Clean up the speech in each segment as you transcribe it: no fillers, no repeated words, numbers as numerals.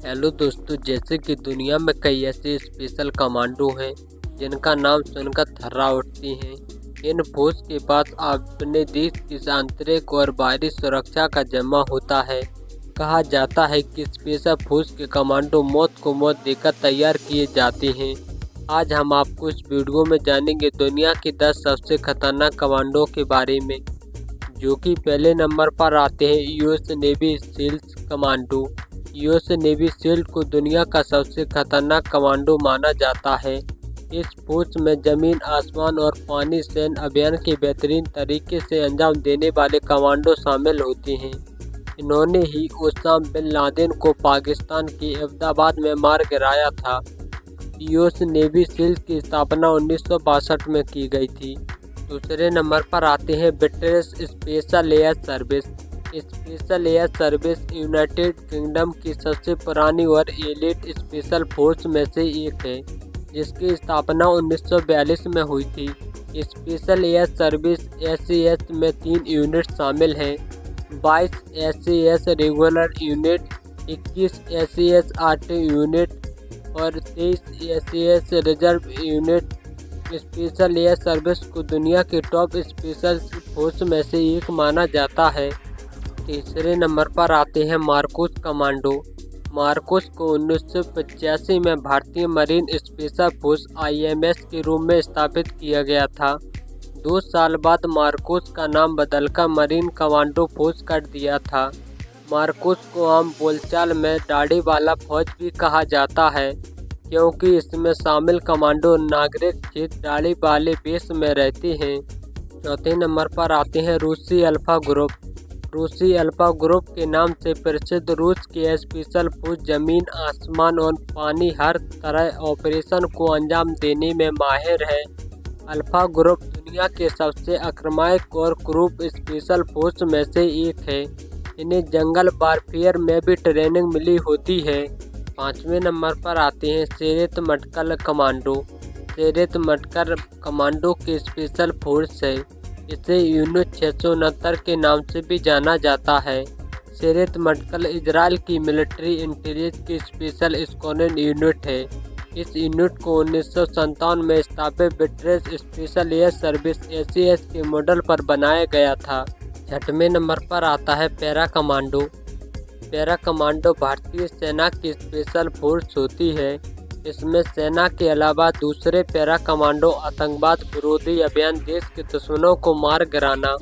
Hello दोस्तों, जैसे कि दुनिया में कई ऐसे स्पेशल कमांडो हैं जिनका नाम सुनकर थर्रा उठती हैं। इन फोर्स के पास अपने देश की आंतरिक और बाहरी सुरक्षा का जिम्मा होता है। कहा जाता है कि स्पेशल फोर्स के कमांडो मौत को मौत देकर तैयार किए जाते हैं। आज हम आपको इस वीडियो में जानेंगे दुनिया के 10 सबसे खतरनाक कमांडो के बारे में, जो कि पहले नंबर पर आते हैं US navy seals commando. US navy seal को दुनिया का सबसे खतरनाक कमांडो माना जाता है। इस फोर्स में जमीन, आसमान और पानी सैन्य अभियान के बेहतरीन तरीके से अंजाम देने वाले कमांडो शामिल होते हैं। इन्होंने ही ओसामा बिन लादेन को पाकिस्तान के अहमदाबाद में मार गिराया था। यूएस नेवी सील की स्थापना 1962 में की गई थी। दूसरे नंबर पर आते हैं British special air service. Special air service United kingdom की सबसे पुरानी और एलीट स्पेशल फोर्स में से एक है, जिसकी स्थापना 1942 में हुई थी। स्पेशल एयर सर्विस एसएएस में 3 यूनिट शामिल हैं: 22 SAS regular unit, 21 SAS arty unit और 23 SAS reserve unit. Special air service को दुनिया के टॉप स्पेशल फोर्स में से एक माना जाता है। तीसरे नंबर पर आते हैं मार्कोस कमांडो। मार्कोस को 1985 में भारतीय मरीन स्पेशल फोर्स आईएमएस के रूप में स्थापित किया गया था। 2 साल बाद मार्कोस का नाम बदलकर मरीन कमांडो फोर्स कर दिया था। मार्कोस को आम बोलचाल में दाढ़ी वाला फौज भी कहा जाता है, क्योंकि इसमें शामिल कमांडो नागरिक क्षेत्र दाढ़ी वाले वेश में रहते हैं। चौथे नंबर पर आते हैं रूसी अल्फा ग्रुप। रूसी अल्फा ग्रुप के नाम से प्रसिद्ध रूस के स्पेशल फोर्स जमीन, आसमान और पानी हर तरह ऑपरेशन को अंजाम देने में माहिर है। अल्फा ग्रुप दुनिया के सबसे आक्रामक और क्रूर स्पेशल फोर्स में से एक है। इन्हें जंगल वारफेयर में भी ट्रेनिंग मिली होती है। 5वें नंबर पर आते हैं शेरेत मटकल कमांडो। शेरेत मटकल कमांडो की स्पेशल फोर्स है। इसे यूनिट 669 के नाम से भी जाना जाता है। शेरेत मटकल इजराइल की मिलिट्री इंटेलिजेंस की स्पेशल स्क्वाड्रन यूनिट है। इस यूनिट को 1957 में स्थापित British special air service SAS के मॉडल पर बनाया गया था। 6वें नंबर पर आता है पैरा कमांडो। पैरा कमांडो भारतीय सेना की स्पेशल फोर्स होती है। इसमें सेना के अलावा दूसरे पैरा कमांडो आतंकवाद विरोधी अभियान, देश के दुश्मनों को मार गिराना,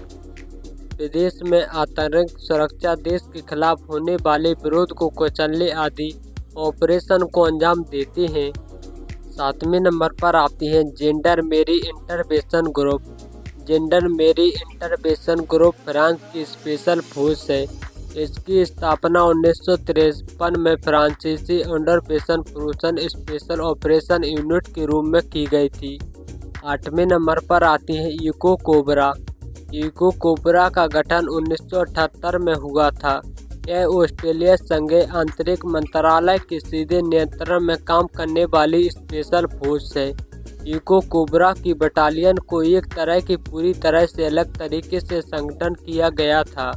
विदेश में आंतरिक सुरक्षा, देश के खिलाफ होने वाले विरोध को कुचलने आदि ऑपरेशन को अंजाम देते हैं। 7वें नंबर पर आती है gendarmerie intervention group. Gendarmerie intervention group France की स्पेशल फोर्स है। इसकी स्थापना 1953 में फ्रांसीसी अंडरवेशन फ्रोजन स्पेशल ऑपरेशन यूनिट के रूप में की गई थी। 8वें नंबर पर आती है इको कोबरा। इको कोबरा का गठन 1978 में हुआ था। यह ऑस्ट्रेलिया संघीय आंतरिक मंत्रालय के सीधे नियंत्रण में काम करने वाली स्पेशल फोर्स है। इको कोबरा की बटालियन को एक तरह की पूरी तरह से अलग तरीके से संगठन किया गया था।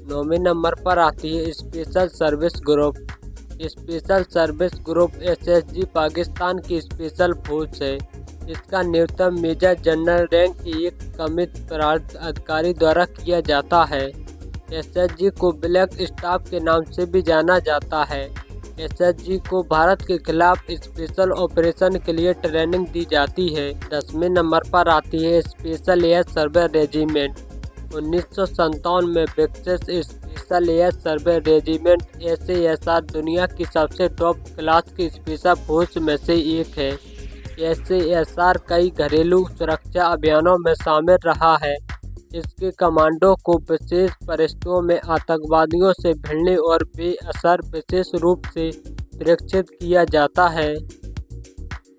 9वें नंबर पर आती है special service group. Special service group SSG Pakistan की स्पेशल फोर्स है। इसका नियुक्ति मेजर जनरल रैंक के एक कमित प्रांत अधिकारी द्वारा किया जाता है। एसएसजी को ब्लैक स्टाफ के नाम से भी जाना जाता है। एसएसजी को भारत के खिलाफ स्पेशल ऑपरेशन के लिए ट्रेनिंग दी जाती है। 10वें नंबर पर आती है स्पेशल एयर सर्विस रेजिमेंट। 1957 में विकसित स्पेशल एयर सर्विस रेजिमेंट एसएएसआर दुनिया की सबसे टॉप क्लास की स्पेशल फोर्स में से एक है। एसएएसआर कई घरेलू सुरक्षा अभियानों में शामिल रहा है। इसके कमांडो को विशेष परिस्थितियों में आतंकवादियों से भिड़ने और बेअसर विशेष रूप से सुरक्षित किया जाता है।